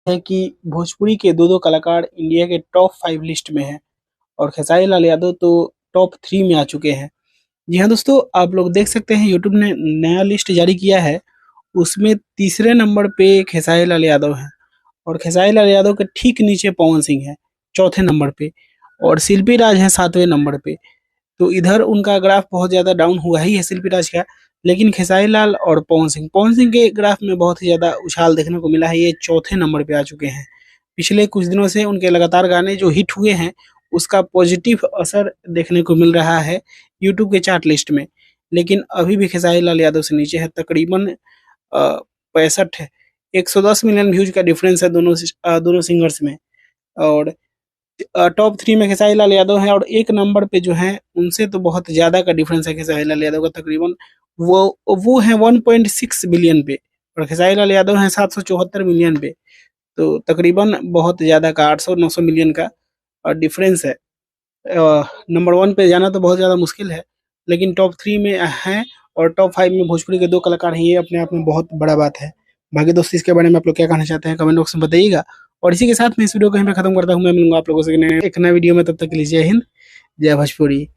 है कि भोजपुरी के दो दो कलाकार इंडिया के टॉप 5 लिस्ट में हैं और खेसारी लाल यादव तो टॉप 3 में आ चुके हैं। जी हाँ दोस्तों, आप लोग देख सकते हैं यूट्यूब ने नया लिस्ट जारी किया है। उसमें तीसरे नंबर पे खेसारी लाल यादव हैं और खेसारी लाल यादव के ठीक नीचे पवन सिंह है चौथे नंबर पे और शिल्पी राज है 7वें नंबर पे। तो इधर उनका ग्राफ बहुत ज़्यादा डाउन हुआ ही है शिल्पी राज का। लेकिन खेसारी लाल और पवन सिंह के ग्राफ में बहुत ही ज़्यादा उछाल देखने को मिला है। ये चौथे नंबर पे आ चुके हैं। पिछले कुछ दिनों से उनके लगातार गाने जो हिट हुए हैं उसका पॉजिटिव असर देखने को मिल रहा है यूट्यूब के चार्ट लिस्ट में। लेकिन अभी भी खेसारी लाल यादव से नीचे है, तकरीबन 65 है। 110 मिलियन व्यूज का डिफरेंस है दोनों सिंगर्स में। और टॉप 3 में खेसारी लाल यादव हैं और एक नंबर पे जो हैं उनसे तो बहुत ज़्यादा का डिफरेंस है खेसारी लाल यादव का। तकरीबन वो है 1.6 बिलियन पे और खेसारी लाल यादव हैं 774 मिलियन पे। तो तकरीबन बहुत ज़्यादा का 800-900 मिलियन का डिफरेंस है। नंबर 1 पे जाना तो बहुत ज़्यादा मुश्किल है, लेकिन टॉप 3 में हैं और टॉप 5 में भोजपुरी के 2 कलाकार हैं। ये अपने आप में बहुत बड़ा बात है। बाकी दोस्तों इसके बारे में आप लोग क्या कहना चाहते हैं कमेंट बॉक्स में बताइएगा। और इसी के साथ मैं इस वीडियो को यहीं पे खत्म करता हूँ। मैं मिलूंगा आप लोगों से एक नए वीडियो में, तब तक के लिए जय हिंद, जय भोजपुरी।